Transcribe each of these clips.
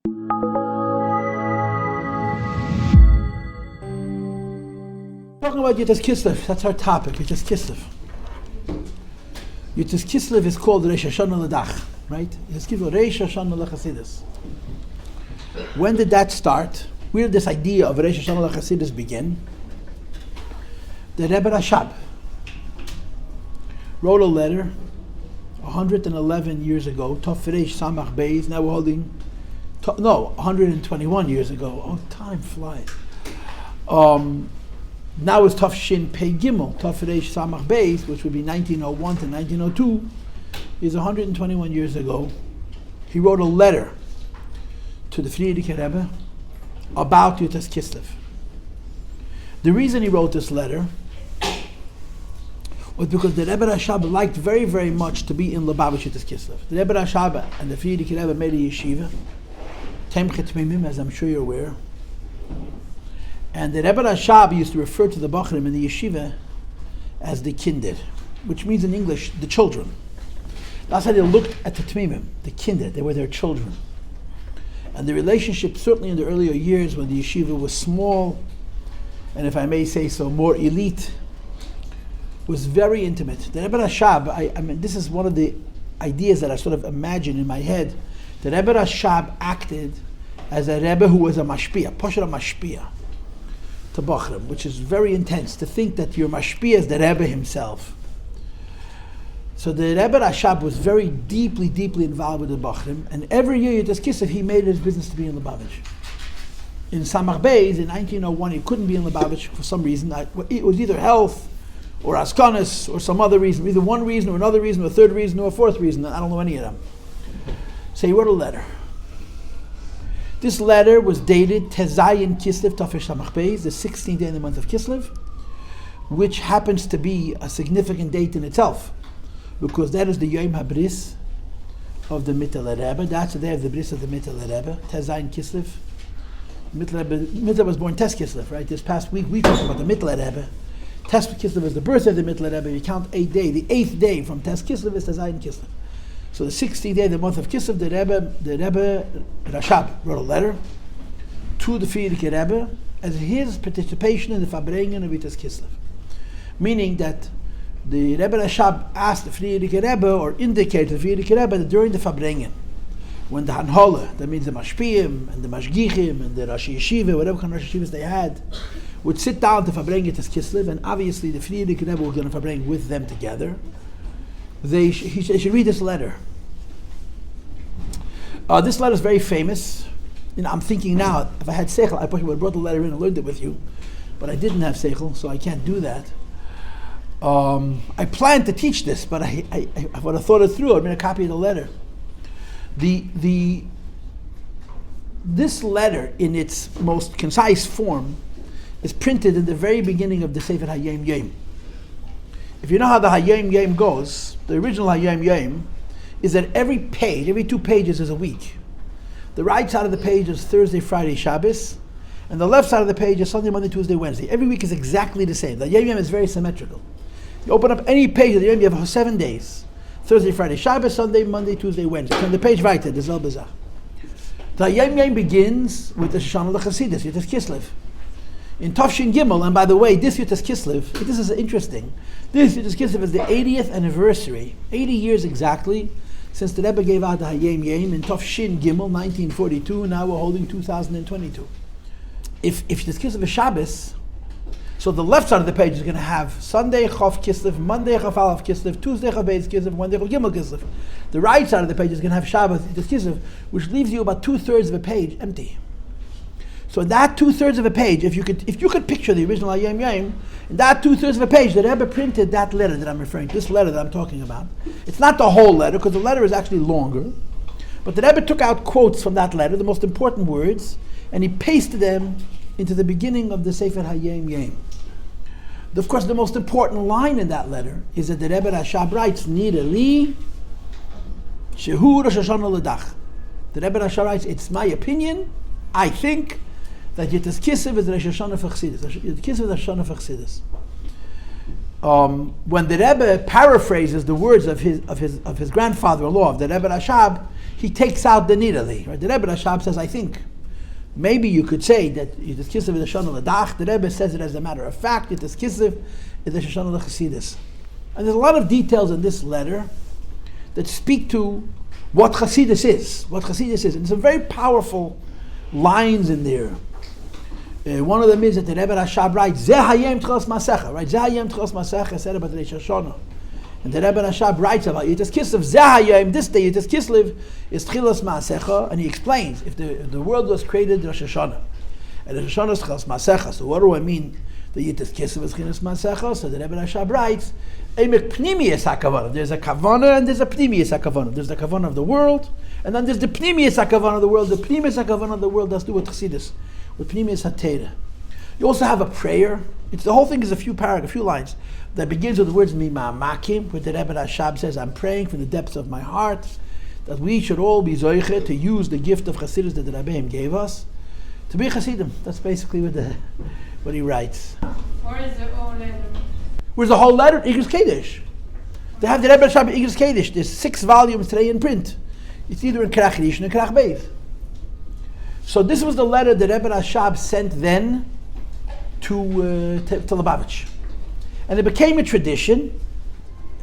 Talking about Yitzhak Kislev, that's our topic, Yitzhak Kislev. Yitzhak Kislev is called Rosh Hashanah L'Dach, right? It's called Rosh Hashanah L'Chassidus. When did that start? Where did this idea of Rosh Hashanah L'Chassidus begin? The Rebbe Rashab wrote a letter 111 years ago, Tofresh Samach Beis, now we're holding, 121 years ago. Oh, time flies. Now it's Tov Shin Pei Gimel, Tofresh Samach Beis, which would be 1901 to 1902, is 121 years ago. He wrote a letter to the Frierdiker Rebbe about Yitzhak Kislev. The reason he wrote this letter was because the Rebbe Rashab liked very, very much to be in Lubavitch Yitzhak Kislev. The Rebbe Rashab and the Frierdiker Rebbe made a yeshiva, Temchet Mimim, as I'm sure you're aware. And the Rebbe Rashab used to refer to the Bachrim in the yeshiva as the kinder, which means in English, the children. That's how they looked at the Tmimim, the kinder, they were their children. And the relationship, certainly in the earlier years when the yeshiva was small, and if I may say so, more elite, was very intimate. The Rebbe Rashab, I mean, this is one of the ideas that I sort of imagine in my head. The Rebbe Rashab acted as a Rebbe who was a mashpia, posher mashpia, to Bachrim, which is very intense, to think that your mashpia is the Rebbe himself. So the Rebbe Rashab was very deeply, deeply involved with the Bachrim, and every year Yitzhak Kislev, he made it his business to be in Lubavitch. In Samach Beis, in 1901, he couldn't be in Lubavitch for some reason. It was either health, or Askanis, or some other reason, either one reason, or another reason, or a third reason, or a fourth reason. I don't know any of them. So he wrote a letter. This letter was dated Tezayin Kislev Tafesh Samach Beis, the 16th day in the month of Kislev, which happens to be a significant date in itself, because that is the Yom HaBris of the Mittel Rebbe. That's the day of the Bris of the Mittel Rebbe, Tezayin Kislev. Mittel was born Tes Kislev, right? This past week we talked about the Mittel Rebbe. Tes Kislev is the birthday of the Mittel Rebbe. You count 8 days. The 8th day from Tes Kislev is Tezayin Kislev. So the 16th day of the month of Kislev, the Rebbe Rashab wrote a letter to the Frierdiker Rebbe as his participation in the Farbrengen of Yitzhak Kislev. Meaning that the Rebbe Rashab asked the Frierdiker Rebbe, or indicated to the Frierdiker Rebbe, that during the Farbrengen, when the Hanhola, that means the Mashpiyim and the Mashgichim and the Rashi Yeshiva, whatever kind of Rashi Yeshivas they had, would sit down to Farbrengen Yitzhak Kislev, and obviously the Frierdiker Rebbe was going to Farbrengen with them together. They should read this letter. This letter is very famous. You know, I'm thinking now, if I had seichel, I probably would have brought the letter in and learned it with you, but I didn't have seichel, so I can't do that. I planned to teach this, but I would have thought it through. I'd made a copy of the letter. This letter, in its most concise form, is printed in the very beginning of the Sefer Hayom Yom. If you know how the Hayom Yom goes, the original Hayom Yom is that every page, every 2 pages is a week. The right side of the page is Thursday, Friday, Shabbos, and the left side of the page is Sunday, Monday, Tuesday, Wednesday. Every week is exactly the same. The Hayom Yom is very symmetrical. You open up any page of the Yom, you have 7 days. Thursday, Friday, Shabbos, Sunday, Monday, Tuesday, Wednesday. On the page right there, the Zel Bezach. The Hayom Yom begins with the Shoshana L'Chassidus, Yitzhak Kislev. In Tafshin Gimel, and by the way, this Yitzhak Kislev, this is interesting. This Yitzhak Kislev is the 80th anniversary, 80 years exactly, since the Rebbe gave out the Hayom Yom in Tafshin Gimel, 1942, now we're holding 2022. If Yitzhak Kislev is Shabbos, so the left side of the page is going to have Sunday Chav Kislev, Monday Chav Aleph Kislev, Tuesday Chav Beis Kislev, Wednesday Chav Gimel Kislev. The right side of the page is going to have Shabbos Yitzhak Kislev, which leaves you about 2/3 of a page empty. So that 2/3 of a page, if you could picture the original Hayom Yom, in that 2/3 of a page, the Rebbe printed that letter that I'm referring to, this letter that I'm talking about. It's not the whole letter, because the letter is actually longer, but the Rebbe took out quotes from that letter, the most important words, and he pasted them into the beginning of the Sefer Hayom Yom. Of course, the most important line in that letter is that the Rebbe Rashab writes, Nira li shehu Rosh Hashanah l'dach. The Rebbe Rashab writes, it's my opinion, I think, that Yitzhak Kislev is Rosh Hashanah for Chassidus. Yitzhak Kislev is Rosh Hashanah for Chassidus. When the Rebbe paraphrases the words of his grandfather-in-law, of the Rebbe Rashab, he takes out the nidali. Right? The Rebbe Rashab says, I think, maybe you could say that Yitzchak Kislev is a Shoshana L'Dach. The Rebbe says it as a matter of fact. Yitzchak Kislev is a Shoshana L'Chassidus. And there's a lot of details in this letter that speak to what Chassidus is. What Chassidus is. And some very powerful lines in there. One of them is that the Rebbe Rashab writes, Zeh Hayem Tchilas Masecha. Right? Zeh Hayem Tchilas Masecha said about the Rosh Hashanah. And the Rebbe Rashab writes about Yitzchak Kislev, Zeh Hayem, this day Yitzchak Kislev is Tchilas Masecha. And he explains, if the world was created Rosh Hashanah, and Rosh Hashanah is Tchilas Masecha, so what do I mean? The Yitzchak Kislev is Tchilas Masecha. So the Rebbe Rashab writes, Eimek Pnimiyas HaKavanah. There's a Kavanah and there's a Pnimiyas HaKavanah. There's the Kavanah of the world, and then there's the Pnimiyas HaKavanah of the world. The Pnimiyas HaKavanah of the world has to do with Chassidus, with Pnimiyas HaTeirah. You also have a prayer. The whole thing is a few lines that begins with the words Mima'amakim, where the Rebbe Rashab says, I'm praying from the depths of my heart that we should all be zoiche to use the gift of Chassidus that the Rabbeim gave us to be Chassidim. That's basically what he writes. Where is the whole letter? Where's the whole letter? Igros Kodesh. They have the Rebbe Rashab Igros Kodesh. There's 6 volumes today in print. It's either in Kerach Rishon or Kerach Beis. So this was the letter that Rebbe Rashab sent then to Lubavitch. And it became a tradition.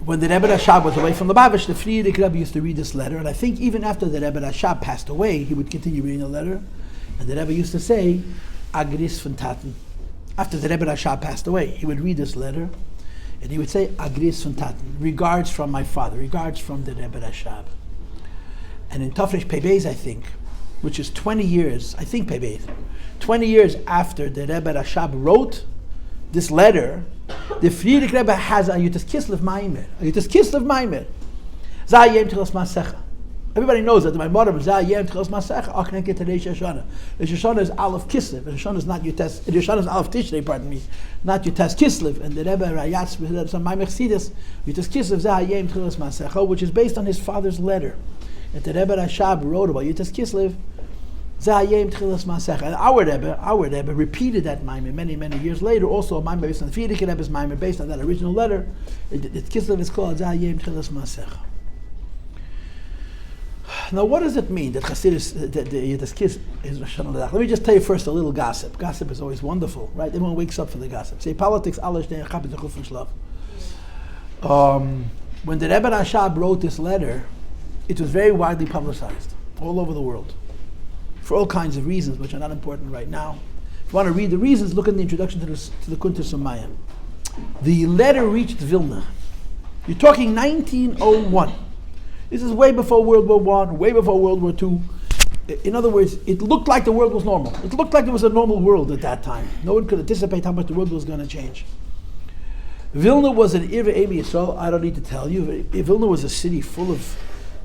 When the Rebbe Rashab was away from Lubavitch, the Frierdiker Rebbe used to read this letter. And I think even after the Rebbe Rashab passed away, he would continue reading the letter. And the Rebbe used to say, Agris von Taten. After the Rebbe Rashab passed away, he would read this letter. And he would say, Agris von Taten, regards from my father, regards from the Rebbe Rashab. And in Tafresh Pei Beis, I think, which is 20 years, I think Pei Beis, 20 years after the Rebbe Rashab wrote this letter, the Frierdiker Rebbe has a Yitzchak Kislev Maimer. A Yitzchak Kislev Maimer. Zayem Tchilas Masecha. Everybody knows that the Maimer of Zayem Tchilas Masecha, Achnen Get Rosh Hashanah. Rosh Hashanah is Aleph Kislev. Rosh Hashanah is not Rosh Hashanah is Aleph Tishrei, pardon me, not Yitzchak Kislev. And the Rebbe Rayatz, some Maimer Chassidus, Yitzchak Kislev Zayem Tchilas Masecha, which is based on his father's letter that the Rebbe Rashab wrote about Yitzchak Kislev. Zayem Tchilas Masecha. And our Rebbe repeated that Maimer many, many years later. Also a Maimer based on the Frierdiker Rebbe's Maimer, based on that original letter. Kislev is called Zayem Tchilas Masecha. Now, what does it mean that Chassidus, the Yitzchak Kislev is Rosh Hashanah? Let me just tell you first a little gossip. Gossip is always wonderful, right? Everyone wakes up for the gossip. Say politics, alles der Chapit der Chuf von Shlav. When the Rebbe Rashab wrote this letter, it was very widely publicized all over the world, for all kinds of reasons, which are not important right now. If you want to read the reasons, look at the introduction to the Kuntres Maya. The letter reached Vilna. You're talking 1901. This is way before World War I, way before World War II. In other words, it looked like the world was normal. It looked like it was a normal world at that time. No one could anticipate how much the world was going to change. Vilna was an Ir V'Em Yisrael. I don't need to tell you. Vilna was a city full of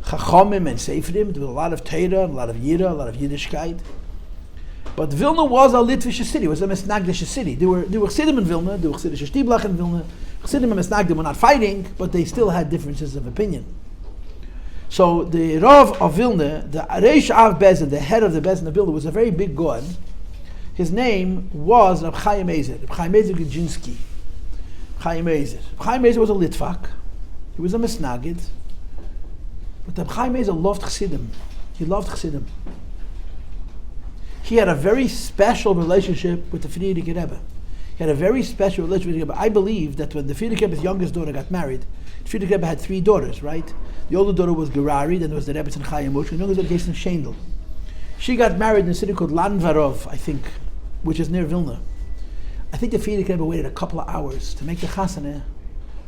Chachamim and Seferim. There was a lot of Torah, a lot of Yira, a lot of Yiddishkeit. But Vilna was a Litvische city. It was a Mesnagdische city. There were Chassidim in Vilna. There were Chassidische Shtiblach in Vilna. Chassidim and Mesnagdim were not fighting, but they still had differences of opinion. So the Rav of Vilna, the Reish Av Bezin, the head of the Bezin of Vilna, was a very big god. His name was Reb Chaim Ezer, Reb Chaim Ezer Gudzinski. Chaim Ezer. Chaim Ezer was a Litvak. He was a Mesnagid. But Reb Chaim Ezer loved Chassidim. He loved Chassidim. He had a very special relationship with the Frierdiker Rebbe. He had a very special relationship with the Rebbe. I believe that when the Frierdiker Rebbe's youngest daughter got married, the Frierdiker Rebbe had 3 daughters, right? The older daughter was Gerari, then there was the Rebbe and Chaim Moshe, and the youngest daughter Jason Shendel. She got married in a city called Lanvarov, I think, which is near Vilna. I think the Frierdiker Rebbe waited a couple of hours to make the chasana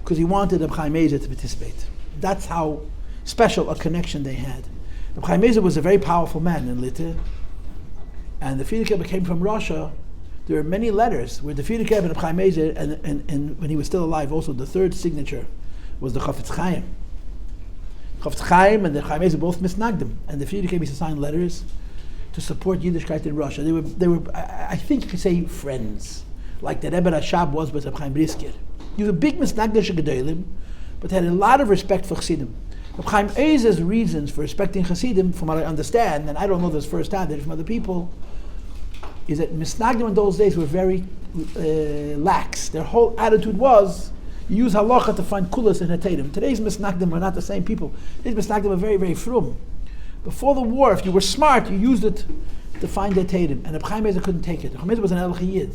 because he wanted Reb Chaim Ezer to participate. That's how special a connection they had. Reb Chaim Ezer was a very powerful man in Lita, and the Frierdiker Rebbe came from Russia. There are many letters where the Frierdiker Rebbe and Reb Chaim Ezer, and when he was still alive, also the third signature was the Chafetz Chaim. Chafetz Chaim and the Chaim Ezer both misnagdim, and the Frierdiker Rebbe used to sign letters to support Yiddishkeit in Russia. They were, I think you could say, friends, like the Rebbe Rashab was with Reb Chaim Brisker. He was a big misnagdish gedolim, but had a lot of respect for Chassidim. Reb Chaim Ezer's reasons for respecting Chassidim, from what I understand, and I don't know this firsthand, from other people, is that misnagdim in those days were very lax. Their whole attitude was, you use halacha to find kulas in haterim. Today's misnagdim are not the same people. Today's misnagdim are very, very frum. Before the war, if you were smart, you used it to find the Tatum. And Reb Chaim Ezer couldn't take it. Reb Chaim Ezer was an Elchi Yid.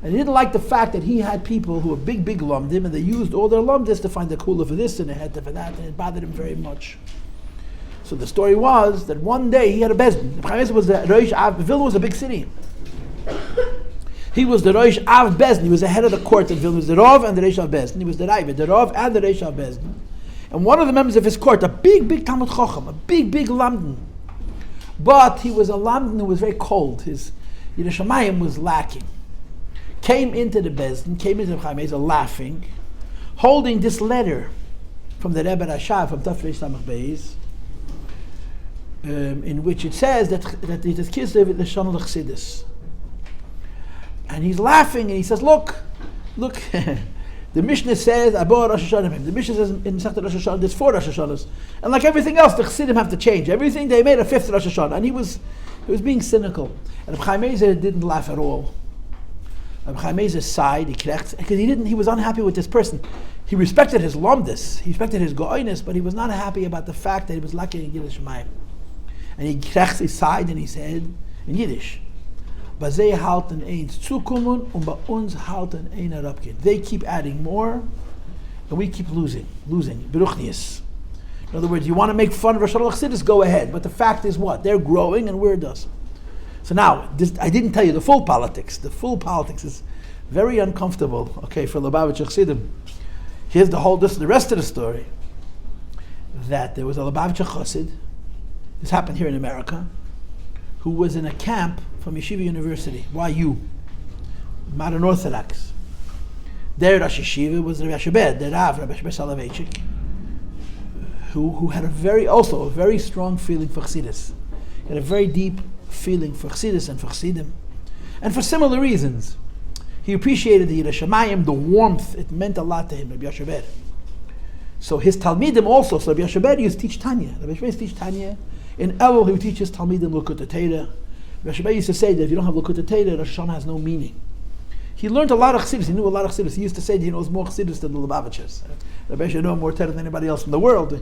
And he didn't like the fact that he had people who were big Lomdim, and they used all their Lomdis to find the Kula for this and the Heta for that, and it bothered him very much. So the story was that one day he had a Bezdin. Reb Chaim Ezer was the Rosh Av. Vilna was a big city. He was the Rosh Av Bezdin. He was the head of the court of Vilna. He was the Rav and the Rosh Av Bezdin. He was the Raiva, the Rav and the Rosh Av Bezdin. And one of the members of his court, a big Talmud Chacham, a big Lamdan. But he was a Lamdan who was very cold. His Yiddishkeit was lacking. Came into the Bezdin, came into the Chaim Ezer laughing, holding this letter from the Rebbe Rashav from Tafresh Samach Beis, in which it says that it is Kislev the Shon of Chassidus. And he's laughing and he says, look, the Mishnah says, Abor Rosh Hashanah. The Mishnah says in Masechet Rosh Hashanah, there's 4 Rosh Hashanahs. And like everything else, the Chassidim have to change. Everything, they made a 5th Rosh Hashanah. And he was being cynical. And Chaim Ezer didn't laugh at all. Chaim Ezer sighed, because he was unhappy with this person. He respected his lomdus, he respected his go'inus, but he was not happy about the fact that he was lacking in Yiddish Shemayim. And he sighed and he said in Yiddish, Bazei halten ein zukommen und bei uns halten ein herabgehen. They keep adding more, and we keep losing. Beruchnius. In other words, you want to make fun of Rosh Hashanah Chassidus, go ahead. But the fact is what? They're growing and we're doesn't. So now, I didn't tell you the full politics. The full politics is very uncomfortable, okay, for Lubavitch Chassidim. Here's the rest of the story. That there was a Lubavitch Chassid, this happened here in America, who was in a camp from Yeshiva University, YU, Modern Orthodox. Their Rosh Yeshiva was Rabbi Shabed, the Rav, Rabbi Shabed Soloveitchik, who had a very strong feeling for Chassidus. He had a very deep feeling for Chassidus and for Chassidim, and for similar reasons. He appreciated the Yiddishkeit, the warmth. It meant a lot to him, Rabbi Yossi. So his Talmidim also, so Rabbi Yossi used to teach Tanya. Rabbi Yossi used to teach Tanya. In Elul, he would teach his Talmidim Likutei Torah. Rabbi Yossi used to say that if you don't have Likutei Torah, Rosh Hashanah has no meaning. He learned a lot of Chassidus. He knew a lot of Chassidus. He used to say that he knows more Chassidus than the Lubavitchers. Rabbi Yossi knew more Torah than anybody else in the world.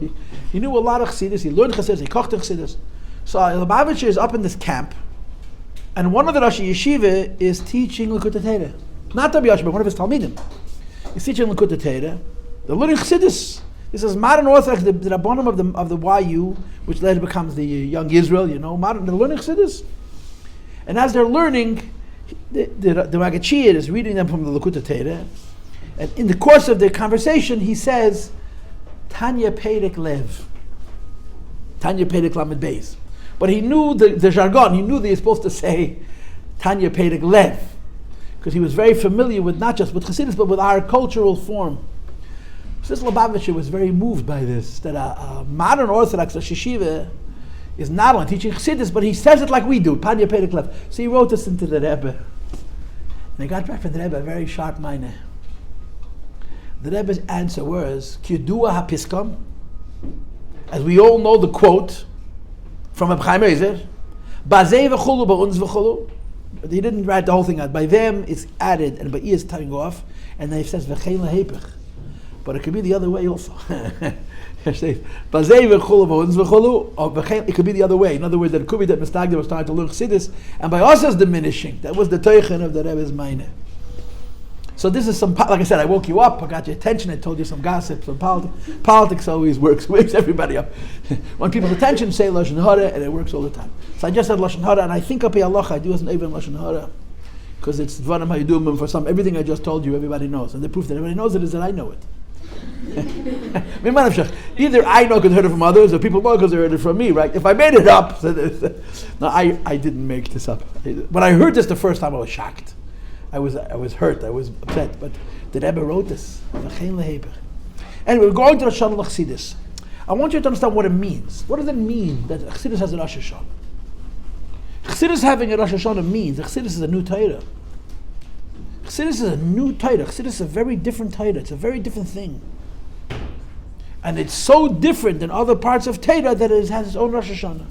He knew a lot of Chassidus. He learned Chassidus. He kochte Chassidus. So Lubavitcher is up in this camp, and one of the Rosh Yeshiva is teaching Likutei Torah. Not Rabbi Yossi, but one of his Talmidim. He's teaching Likutei Torah. They're learning Chassidus. This is modern Orthodox, the Rabbanim of the YU, which later becomes the Young Israel. They're learning Chassidus. And as they're learning, the Magachiyah is reading them from the Likutei Torah. And in the course of the conversation, he says, Tanya Perek Lev. Tanya Perek Lamed Beis. But he knew the jargon. He knew that he's supposed to say Tanya Perek Lev, because he was very familiar with not just with Chassidus, but with our cultural form. So this Lubavitcher was very moved by this, that a modern Orthodox Rosh Yeshiva is not only teaching Chassidus, but he says it like we do, Tanya Perek Lev. So he wrote this into the Rebbe. And he got back from the Rebbe a very sharp minor. The Rebbe's answer was, Kiyudua HaPiskam, as we all know the quote from Reb Chaim Ezer, Bazei v'chulu ba'unz v'chulu. He didn't write the whole thing out. By them it's added, and by E is tying off, and then he says v'chein lahepech. But it could be the other way also. Bazei v'chulu ba'unz v'chulu, or it could be the other way. In other words, that it could be that Mistagda was trying to learn Chassidus, and by us is diminishing. That was the teichen of the Rebbe's minor. So this is some, like I said, I woke you up, I got your attention, I told you some gossip, some politics. Politics always wakes everybody up. When people's attention, say Lashon Hara, and it works all the time. So I just said Lashon Hara, and I think up here Allah, I do wasn't even Lashon Hara, because it's Dvarim Hayidumim for some, everything I just told you, everybody knows. And the proof that everybody knows it is that I know it. Either I know because I heard it from others, or people know because they heard it from me, right? If I made it up, no, I didn't make this up. When I heard this the first time, I was shocked. I was hurt, I was upset, but the Rebbe wrote this. Anyway, we're going to Rosh Hashanah Chassidus. I want you to understand what it means. What does it mean that Chassidus has a Rosh Hashanah? Chassidus having a Rosh Hashanah means that Chassidus is a new Torah. Chassidus is a new Torah. Chassidus is a very different Torah. It's a very different thing. And it's so different than other parts of Torah that it has its own Rosh Hashanah.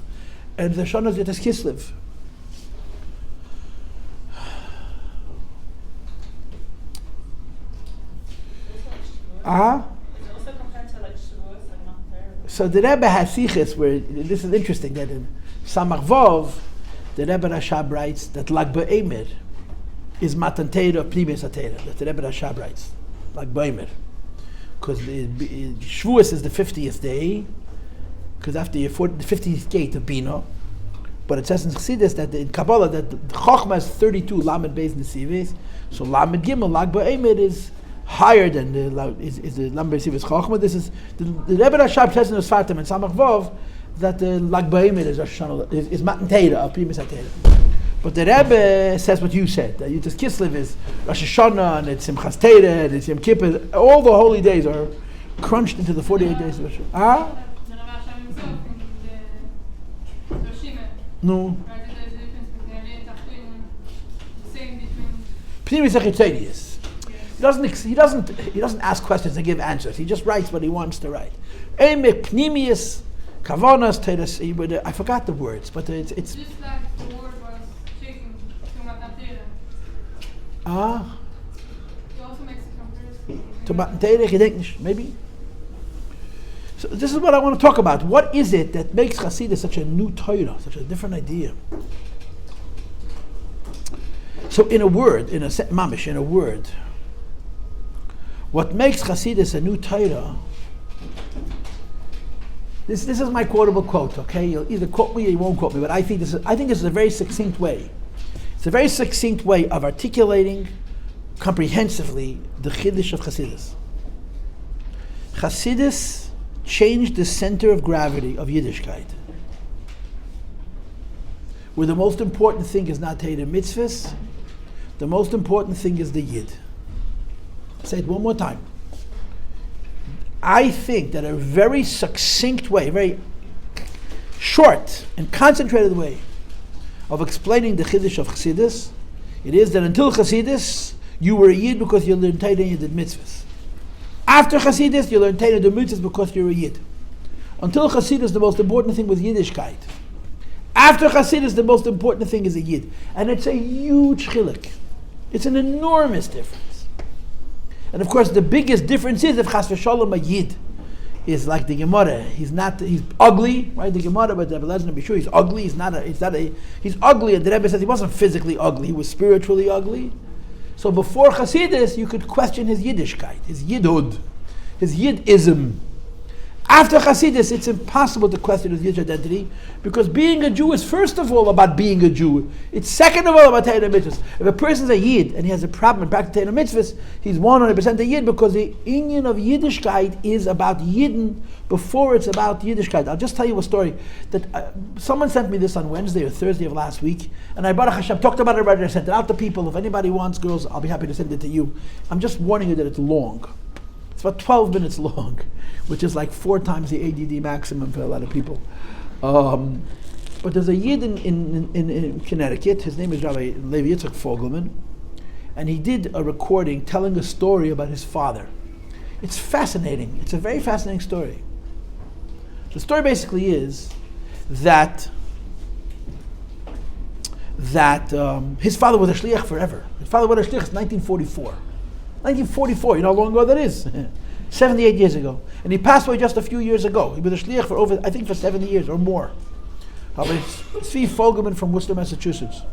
And the Hashanah is Kislev. So the Rebbe has siches where, this is interesting, that in Samach Vov, the Rebbe Rashab writes that Lag BaEmer is Matan Teira of Primis HaTeira. That the Rebbe Rashab writes, Lag BaEmer. Because Shavuos is the 50th day, because after the 50th gate of Bina. But it says in Chassidus that in Kabbalah that the Chochmah is 32 Lamed Beis Nesives. So Lamed Gimel, Lag BaEmer is higher than the Lamed Beis Nesives Chochmah. This is the Rebbe Rashab says in the Sfartim and Samach Vov that the Lag BaEmer is Rosh Hashanah, is Matan Teira of Primis HaTeira. But the Rebbe says what you said. That Yutas Kislev is Rosh Hashanah and it's Simchas Teira and it's Yom Kippur. All the holy days are crunched into the 48 days of Rosh Hashanah. No. Primis HaTeira. He doesn't ask questions and give answers. He just writes what he wants to write. Emek Pnimius Kavanas Teres. I forgot the words, but it's. Just like the word was chicken to Matan Teira. He also makes a comparison. To Matan Teira, you think maybe. So this is what I want to talk about. What is it that makes Chassidus such a new Torah, such a different idea? So in a word, in a word, what makes Chassidus a new Torah? This is my quotable quote. Okay, you'll either quote me or you won't quote me, but I think this is a very succinct way. It's a very succinct way of articulating comprehensively the Chiddush of Chassidus. Chassidus changed the center of gravity of Yiddishkeit, where the most important thing is not Torah and Mitzvos, the most important thing is the Yid. I'll say it one more time. I think that a very succinct way, a very short and concentrated way of explaining the Chiddush of Chassidus, it is that until Chassidus, you were a Yid because you learned Torah and you did Mitzvahs. After Chassidus, you learn Torah and Mitzvahs because you're a Yid. Until Chassidus, the most important thing was Yiddishkeit. After Chassidus, the most important thing is a Yid. And it's a huge chilek. It's an enormous difference. And of course, the biggest difference is if Chas v'Shalom a Yid is like the Gemara. He's ugly, right? The Gemara, but the Rebbe be sure he's ugly. He's ugly, and the Rebbe says he wasn't physically ugly. He was spiritually ugly. So before Chassidus, you could question his Yiddishkeit, his Yidhud, his Yidism. After Chassidus, it's impossible to question his Yiddish identity, because being a Jew is first of all about being a Jew. It's second of all about Torah and Mitzvahs. If a person's a Yid and he has a problem in practicing Torah and Mitzvahs, he's 100% a Yid, because the inyan of Yiddishkeit is about Yidden before it's about Yiddishkeit. I'll just tell you a story that someone sent me this on Wednesday or Thursday of last week, and I Baruch Hashem talked about it already. I sent it out to people. If anybody wants, girls, I'll be happy to send it to you. I'm just warning you that it's long. It's about 12 minutes long, which is like 4 times the ADD maximum for a lot of people. But there's a Yid in Connecticut. His name is Rabbi Levi Yitzchak Fogelman, and he did a recording telling a story about his father. It's fascinating. It's a very fascinating story. The story basically is that his father was a shliach forever. His father was a shliach since 1944. 1944, you know how long ago that is? 78 years ago. And he passed away just a few years ago. He was a shliach for 70 years or more. Tzvi Fogelman from Worcester, Massachusetts.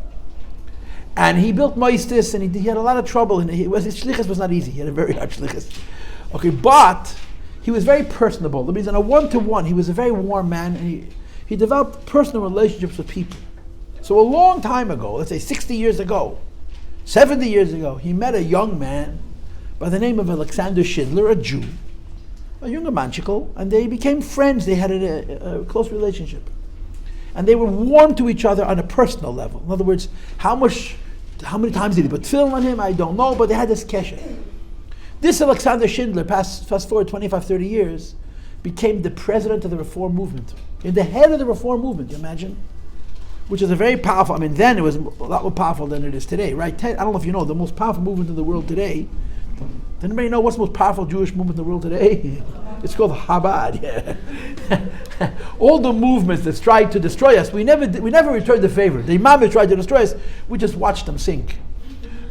And he built Moistis, and he had a lot of trouble. And his shlichus was not easy. He had a very hard shlichus. Okay, but he was very personable. That means on a one-to-one, he was a very warm man, and he developed personal relationships with people. So a long time ago, let's say 60 years ago, 70 years ago, he met a young man by the name of Alexander Schindler, a Jew, a younger manchikel, and they became friends. They had a close relationship. And they were warm to each other on a personal level. In other words, how many times did he put tefillin on him? I don't know, but they had this kesher. This Alexander Schindler, fast forward 25, 30 years, became the president of the Reform movement. And the head of the Reform movement, you imagine? Which is a very powerful, then it was a lot more powerful than it is today, right? I don't know if you know, the most powerful movement in the world today. Does anybody know what's the most powerful Jewish movement in the world today? It's called Chabad. Yeah. All the movements that tried to destroy us, we never returned the favor. The Imam tried to destroy us, we just watched them sink.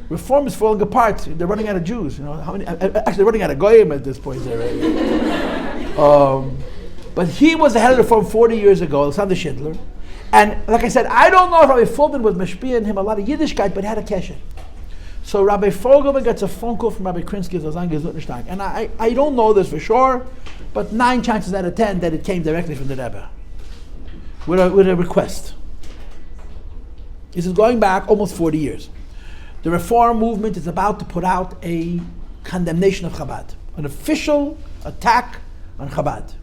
Reform is falling apart. They're running out of Jews. Actually, they're running out of Goyim at this point. But he was the head of the Reform 40 years ago, Alexander Schindler. And like I said, I don't know if Rabbi Fogelman was mashpia in him a lot of Yiddishkeit, but he had a kesher. So Rabbi Fogelman gets a phone call from Rabbi Krinsky, and I don't know this for sure, but 9 chances out of 10 that it came directly from the Rebbe with a request. This is going back almost 40 years. The Reform movement is about to put out a condemnation of Chabad, an official attack on Chabad.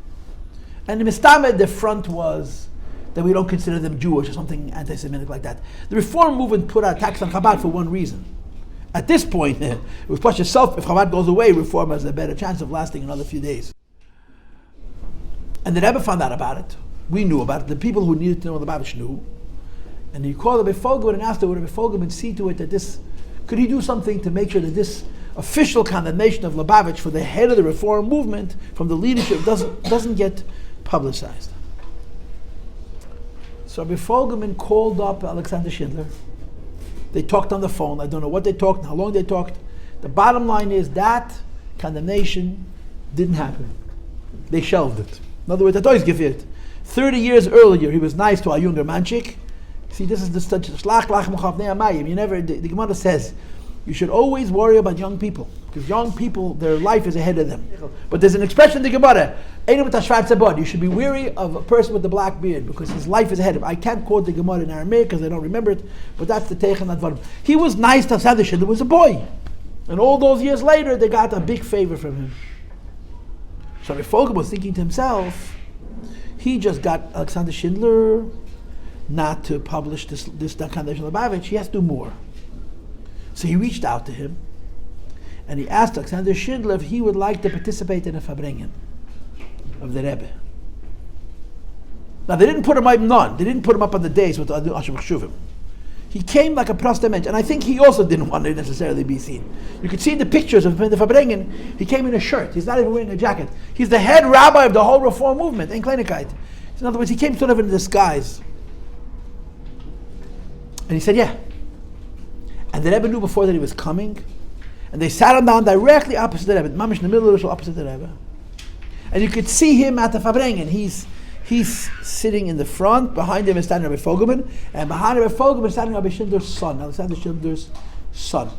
And in Mistamed, the front was that we don't consider them Jewish or something anti-Semitic like that. The Reform movement put out attacks on Chabad for one reason. At this point, it was push yourself, if Chabad goes away, Reform has a better chance of lasting another few days. And the Rebbe found out about it. We knew about it. The people who needed to know the Babish knew. And he called Rabbi Fogelman and asked Rabbi Fogelman to see to it that this, could he do something to make sure that this official condemnation of Lubavitch for the head of the Reform movement from the leadership doesn't get publicized. So Rabbi Fogelman called up Alexander Schindler. They talked on the phone. I don't know what they talked, how long they talked. The bottom line is that condemnation didn't happen. They shelved it. In other words, I always give it. 30 years earlier, he was nice to a younger manchik. See, this is the shlach lachem chav ne'amayim. You never. The Gemara says you should always worry about young people because young people, their life is ahead of them. But there's an expression in the Gemara. You should be weary of a person with the black beard because his life is ahead of him. I can't quote the Gemara in Aramaic because I don't remember it, but that's the Teichan Advarim. He was nice to Alexander Schindler was a boy. And all those years later, they got a big favor from him. So Rabbi Fogelman was thinking to himself, he just got Alexander Schindler not to publish this condemnation of Lubavitch. He has to do more. So he reached out to him and he asked Alexander Schindler if he would like to participate in a Farbrengen of the Rebbe. Now they didn't put him up none. They didn't put him up on the days with the Asher B'Chshuvim. He came like a prosta mensch, and I think he also didn't want to necessarily be seen. You could see in the pictures of the Farbrengen, he came in a shirt. He's not even wearing a jacket. He's the head rabbi of the whole Reform movement in Kleinigkeit. In other words, he came sort of in disguise. And he said, yeah. And the Rebbe knew before that he was coming, and they sat him down directly opposite the Rebbe, mamish in the middle of the shul, opposite the Rebbe. And you could see him at the Farbrengen. He's sitting in the front. Behind him is standing Rabbi Fogelman, and behind Rabbi Fogelman is standing Rabbi Schindler's son, Alexander Schindler's son.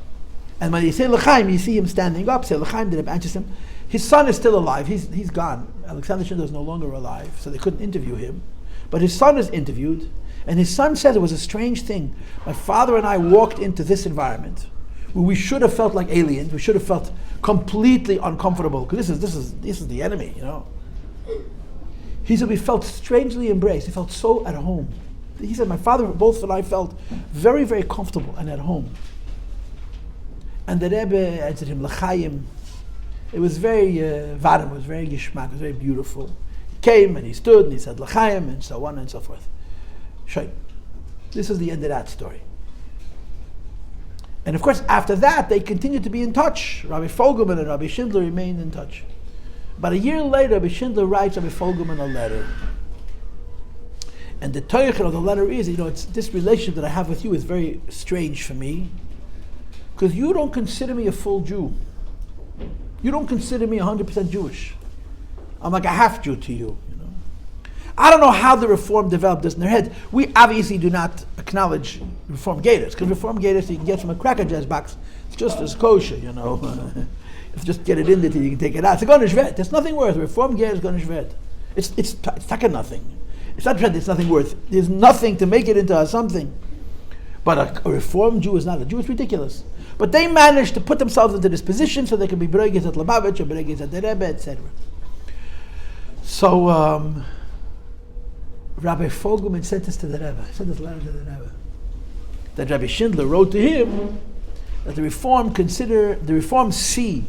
And when you say L'chaim, you see him standing up. Say L'chaim, the Rebbe answers him. His son is still alive. He's gone. Alexander Schindler is no longer alive, so they couldn't interview him. But his son is interviewed, and his son says it was a strange thing. My father and I walked into this environment where we should have felt like aliens. We should have felt completely uncomfortable because this is the enemy, you know. He said we felt strangely embraced. He felt so at home. He said my father, both and I felt very, very comfortable and at home. And the Rebbe answered him L'chaim. It was very varm, it was very gishmak, it was very beautiful. He came and he stood and he said L'chaim and so on and so forth. Shai. This is the end of that story. And of course, after that, they continued to be in touch. Rabbi Fogelman and Rabbi Schindler remained in touch. About a year later, Rabbi Schindler writes Rabbi Fogelman a letter. And the teichen of the letter is, it's this relationship that I have with you is very strange for me, because you don't consider me a full Jew. You don't consider me 100% Jewish. I'm like a half Jew to you. I don't know how the Reform developed this in their head. We obviously do not acknowledge Reform Gators, because Reform Gators you can get from a Cracker Jazz box. It's just as kosher, If you just get it in there, you can take it out. It's a Gonishvet. There's nothing worth. Reform Gators Gonishvet. It's taka nothing. It's not it's nothing worth. There's nothing to make it into something. But a Reform Jew is not a Jew. It's ridiculous. But they managed to put themselves into this position so they can be B'regis at Lubavitch or B'regis at the Rebbe, etc. So, Rabbi Fogelman sent this to the Rebbe. He sent this letter to the Rebbe. That Rabbi Schindler wrote to him that the Reform see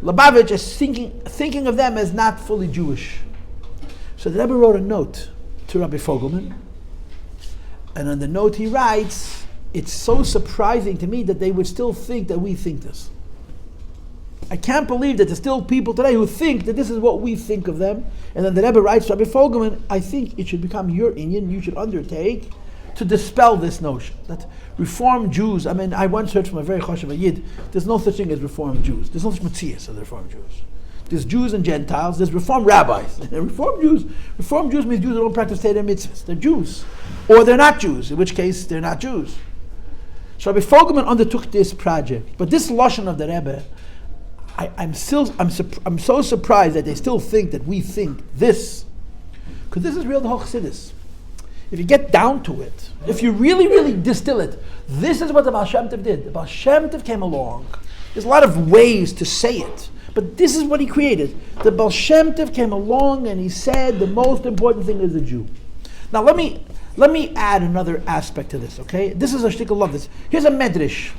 Lubavitch as thinking of them as not fully Jewish. So the Rebbe wrote a note to Rabbi Fogelman, and on the note he writes, it's so surprising to me that they would still think that we think this. I can't believe that there's still people today who think that this is what we think of them. And then the Rebbe writes to Rabbi Fogelman, I think it should become your Inyan, you should undertake to dispel this notion that Reformed Jews, I once heard from a very chashuv Yid, there's no such thing as Reformed Jews. There's no such Matthias of the Reformed Jews. There's Jews and Gentiles. There's Reform rabbis. And Reform Jews means Jews who don't practice Torah and Mitzvos. They're Jews, or they're not Jews. In which case, they're not Jews. So Rabbi Fogelman undertook this project, but this lashon of the Rebbe, I'm so surprised that they still think that we think this, because this is real the whole Chassidus. If you get down to it, if you really, really distill it, this is what the Baal Shem Tov did. The Baal Shem Tov came along. There's a lot of ways to say it, but this is what he created. The Baal Shem Tov came along and he said the most important thing is a Jew. Now let me add another aspect to this, okay? This is a shtickle of this. Here's a medrash.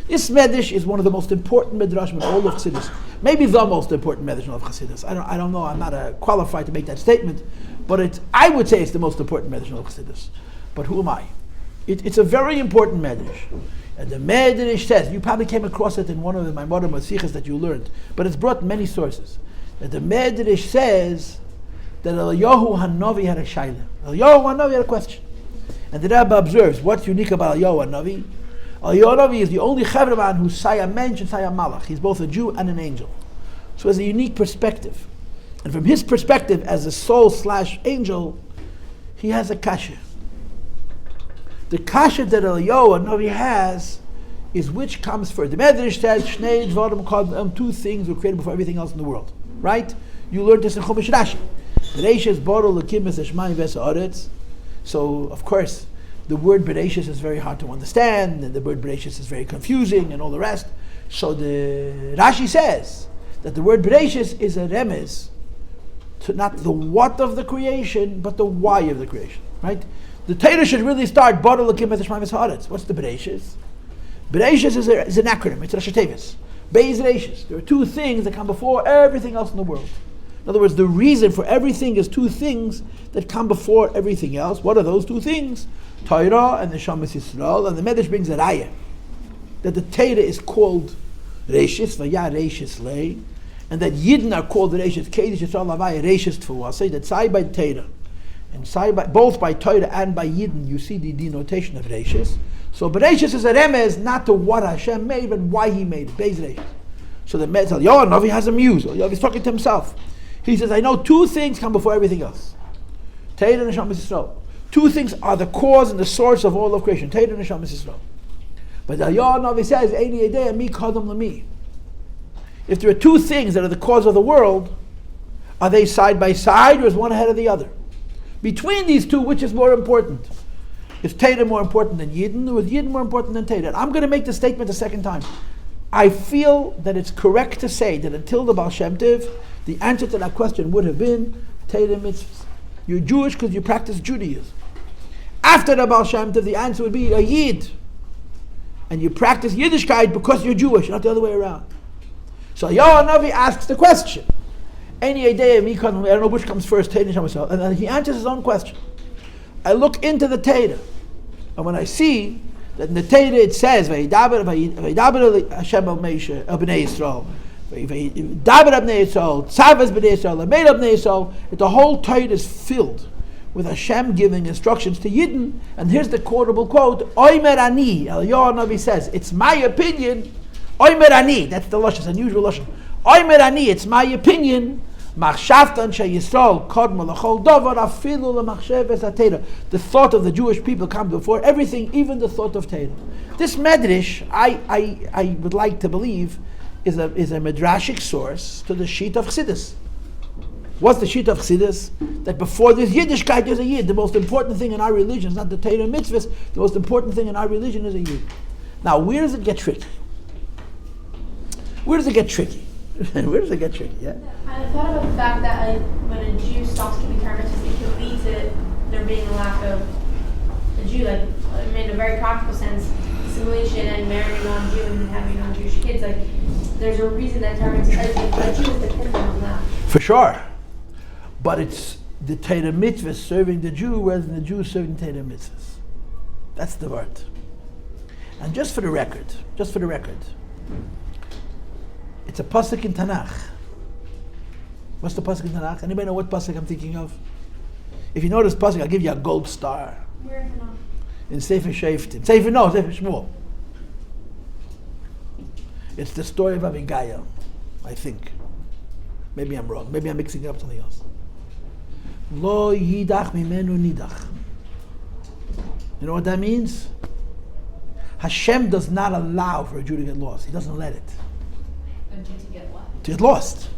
This medrash is one of the most important medrashim in all of Chassidus. Maybe the most important medrash of Chassidus. I don't know. I'm not qualified to make that statement, but I would say it's the most important medrash of Chassidus. But who am I? It's a very important medrash. And the medrash says, you probably came across it in one of my modern masichas that you learned, but it's brought in many sources. That the medrash says that Eliyahu Hanavi had a shaila. Eliyahu Hanavi had a question. And the Rabbi observes, what's unique about Eliyahu Hanavi? Eliyahu Hanavi is the only Chevra who's Saya Mensch and Saya Malach. He's both a Jew and an angel. So he has a unique perspective. And from his perspective as a soul/angel, he has a kasha. The kasha that Eliyahu Hanavi has is which comes first. The Medrash says, Shnei Dvarim Kodem, two things were created before everything else in the world. Right? You learned this in Chumash Rashi. So, of course, the word Bereshis is very hard to understand, and the word Bereshis is very confusing, and all the rest. So the Rashi says that the word Bereshis is a remez to not the what of the creation, but the why of the creation. Right? The Torah should really start Borah L'Kim Es Shemaim Es Haaretz. What's the Bereshis? Bereshis is an acronym. It's Rashi Tevis. Beis Reishis. There are two things that come before everything else in the world. In other words, the reason for everything is two things that come before everything else. What are those two things? Torah and the Shamas Yisrael. And the Medrash brings a raya that the Torah is called Reishis, Vaya Reishis Lei, and that Yidden are called Reishis, Kedesh Yisrael Havaya Reishis Tfuah. Say that side by Torah, and side by, both by Torah and by Yidden, you see the denotation of Reishis. So Bereshis is a remez not to what Hashem made, but why He made it. Beis Reishis. So the Medrash, Yonavi has a muse. He's talking to himself. He says, I know two things come before everything else. Torah and Shamas Yisrael. Two things are the cause and the source of all of creation. Torah and Shamas Yisrael. But the Yonavi says, Eini Yedei Mi Kadam Lami. If there are two things that are the cause of the world, are they side by side or is one ahead of the other? Between these two, which is more important? Is Torah more important than Yidden, or is Yidden more important than Torah? I'm going to make the statement a second time. I feel that it's correct to say that until the Baal Shem Tov, the answer to that question would have been Torah and Mitzvos. You're Jewish because you practice Judaism. After the Baal Shem Tov, the answer would be a Yid. And you practice Yiddishkeit because you're Jewish, not the other way around. So Yonavi asks the question. Any idea I don't know which comes first, Torah and Shamas, and then he answers his own question. I look into the Torah, and when I see that in the Torah it says, "Vayidaber Hashem al Moshe al Bnei Yisrael, Vayidaber Bnei Yisrael, Tzavas Bnei Yisrael, Lamed Bnei Yisrael," the whole Torah is filled with Hashem giving instructions to Yidden. And here's the quotable quote: "Oimer ani." Eliyahu Navi says, "It's my opinion." Oimer ani. That's the lashon. It's unusual lashon. Oimer ani. It's my opinion. The thought of the Jewish people comes before everything, even the thought of Torah. This medrash, I would like to believe, is a midrashic source to the sheet of Chassidus. What's the sheet of Chassidus? That before there's Yiddishkeit, there's a Yid. The most important thing in our religion is not the Torah and Mitzvos. The most important thing in our religion is a Yid. Now, where does it get tricky? Where does it get tricky? Where does it get tricky? Yeah. I thought about the fact that when a Jew stops keeping Torah and Mitzvos, it can lead to there being a lack of a Jew, like in a very practical sense, assimilation and marrying non-Jew and having non-Jewish kids. Like, there's a reason that Torah and Mitzvos, a Jew is dependent on that. For sure, but it's the Torah Mitzvah serving the Jew rather than the Jew serving the Torah Mitzvahs. That's the word. And just for the record. It's a pasuk in Tanakh. What's the pasuk in Tanakh? Anybody know what pasuk I'm thinking of? If you know this pasuk, I'll give you a gold star. Where is it not? In Sefer Shoftim. Sefer Shmuel. It's the story of Abigail, I think. Maybe I'm wrong. Maybe I'm mixing it up with something else. Lo yidach mimenu nidach. You know what that means? Hashem does not allow for a Jew to get lost. He doesn't let it. A Jew to get what? To get lost.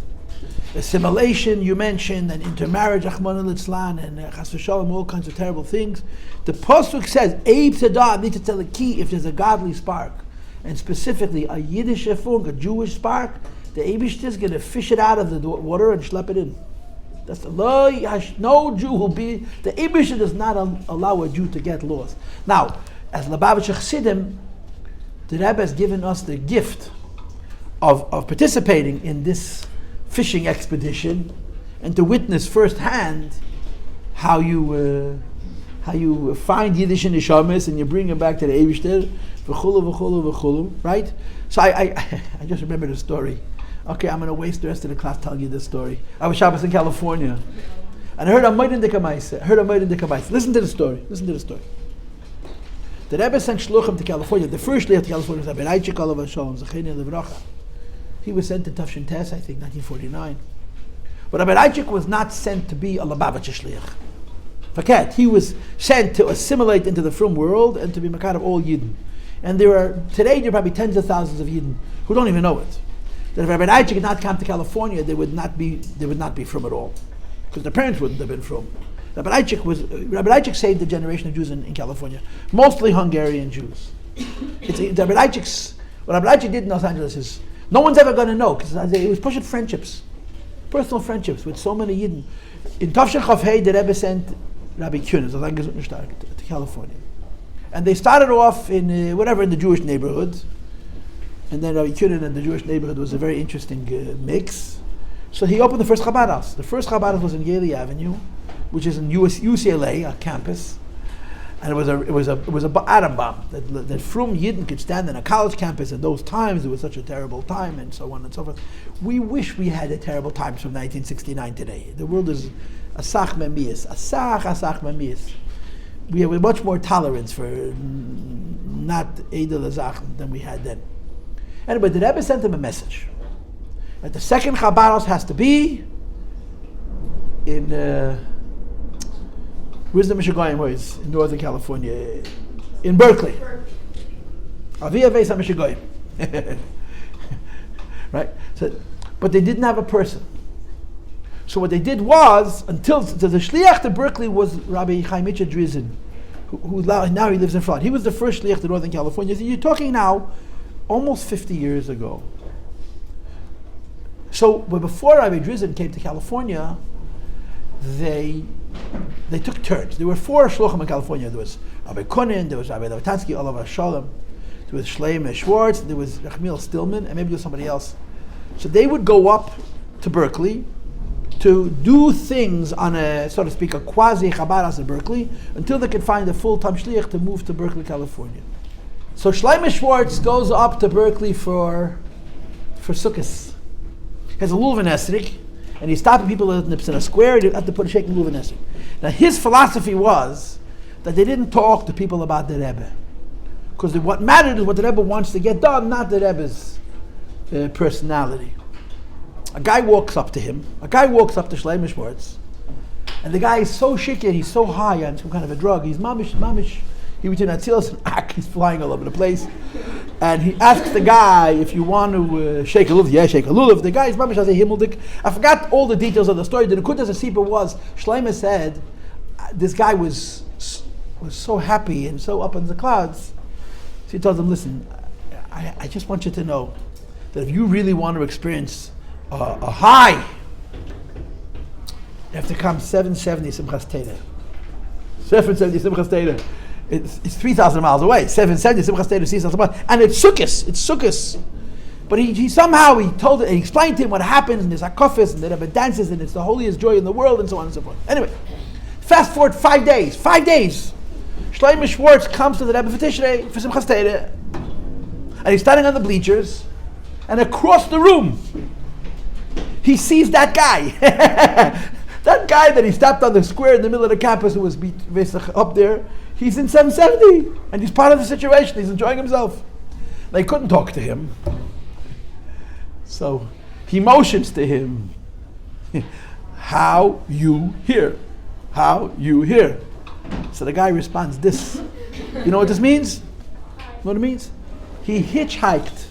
Assimilation, you mentioned, and intermarriage, Achman al-Itzlan, and Chas v'Shalom, all kinds of terrible things. The Pasuk says, Eib Tzadar needs to tell the key if there's a godly spark. And specifically, a Yiddish efung, a Jewish spark, the Eibush is going to fish it out of the water and schlep it in. That's no Jew will be, the Eibush does not allow a Jew to get lost. Now, as Lubavitcher Chassidim, the Rebbe has given us the gift of participating in this fishing expedition and to witness firsthand how you find Yiddish in Neshamis and you bring them back to the Eibishter, v'chulu, right? So I just remember the story. Okay, I'm going to waste the rest of the class telling you this story. I was Shabbos in California, and I heard a Moed in the Kamaisa. Listen to the story. The Rebbe sent shluchim to California. The first shliach to California was Rabbi Reichik Olav Shalom, Zecheni Levracha. He was sent to Tafshin Tes, I think, 1949. But Rabbi Reichik was not sent to be a Lubavitcher shliach. Forget, he was sent to assimilate into the frum world and to be Makar of all Yidden. And there are probably tens of thousands of Yidden who don't even know it. That if Rabbi Reichik had not come to California, they would not be frum at all, because their parents wouldn't have been frum. Rabbi Reichik saved the generation of Jews in California, mostly Hungarian Jews. What Rabbi Reichik did in Los Angeles is no one's ever going to know, because he was pushing friendships, personal friendships with so many Yidden. In Tafshin Chaf Hei, the Rebbe sent Rabbi Kunis to California, and they started off in the Jewish neighborhood. And then Rabbi Kunin and the Jewish neighborhood was a very interesting mix. So he opened the first Chabad house. The first Chabad house was in Yale Avenue, which is in UCLA, a campus. And it was a atom bomb that Frum Yidden could stand in a college campus in those times. It was such a terrible time, and so on and so forth. We wish we had a terrible times from 1969 today. The world is asach memias, asach memias. We have much more tolerance for not edel azach than we had then. Anyway, the Rebbe sent him a message that the second Chabad house has to be in where's the Michigan? Where is in Northern California? In Berkeley. Avia Veis HaMishigoyim. Right? So, but they didn't have a person. So what they did was, until the shliach to Berkeley was Rabbi Chaim Mitchell Drizin, who now he lives in Florida. He was the first shliach to Northern California. So you're talking now almost 50 years ago. So, but before Rabbi Drizin came to California, they took turns. There were 4 shluchim in California. There was Rabbi Kunin, there was Rabbi Levitansky, Olav Shalom, there was Shlomo Schwartz, there was Rachmiel Stillman, and maybe there was somebody else. So they would go up to Berkeley to do things on a, so to speak, a quasi Chabad house in Berkeley until they could find a full-time shliach to move to Berkeley, California. So Shlomo Schwartz goes up to Berkeley for Sukkot. He has a lulav esrik, and he's stopping people in a square. You have to put a shaking lulav esrik. Now his philosophy was that they didn't talk to people about the Rebbe, because what mattered is what the Rebbe wants to get done, not the Rebbe's personality. A guy walks up to Shlomo Schwartz, and the guy is so shikir, he's so high on some kind of a drug, he's mamish. He between Atzilas and Ak, he's flying all over the place. And he asks the guy if you want to shake a lulav. Yeah, shake a lulav. The guy is mamish as a himmeldik. I forgot all the details of the story. The Nekudas Asipa was, Shlomo said, this guy was so happy and so up in the clouds. So he tells him, listen, I just want you to know that if you really want to experience a high, you have to come 770 Simchas Torah. 770 Simchas Torah. It's 3,000 miles away. 770 Simchas Torah, 3,000 miles, and it's sukkos. But he somehow told it, and he explained to him what happens, and there's akofis, and the Rebbe dances, and it's the holiest joy in the world, and so on and so forth. Anyway, fast forward 5 days. Shlomo Schwartz comes to the Rebbe for Tishrei for Simchas Torah, and he's standing on the bleachers, and across the room, he sees that guy. That guy that he stopped on the square in the middle of the campus who was up there, he's in 770, and he's part of the situation. He's enjoying himself. They couldn't talk to him. So he motions to him How you hear? How you hear? So the guy responds, this. You know what this means? You know what it means? He hitchhiked.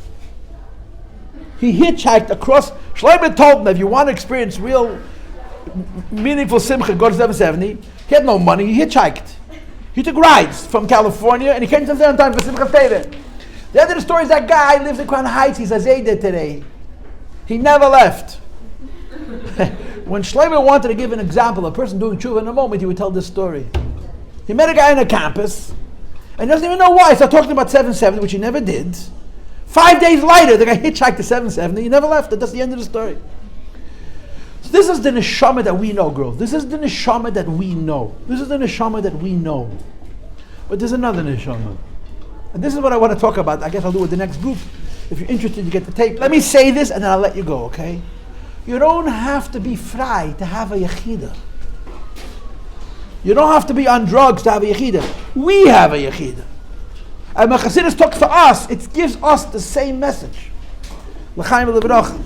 He hitchhiked across. Shlomo told him, if you want to experience real meaningful simcha, go to 770. He had no money, he hitchhiked. He took rides from California and he came to 770 on time for Simcha Torah. The end of the story is that guy lives in Crown Heights, he's a Zayda today. He never left. When Shlomo wanted to give an example, a person doing tshuva in a moment, he would tell this story. He met a guy on a campus and he doesn't even know why. He started talking about 770, which he never did. 5 days later, the guy hitchhiked to 770, he never left. That's the end of the story. So this is the neshama that we know, girls. This is the neshama that we know. This is the neshama that we know. But there's another neshama. And this is what I want to talk about. I guess I'll do it with the next group. If you're interested, you get the tape. Let me say this and then I'll let you go, okay? You don't have to be frei to have a yechida. You don't have to be on drugs to have a yechida. We have a yechida. And when Chassidus talks to us, it gives us the same message. L'chaim v'lebracha.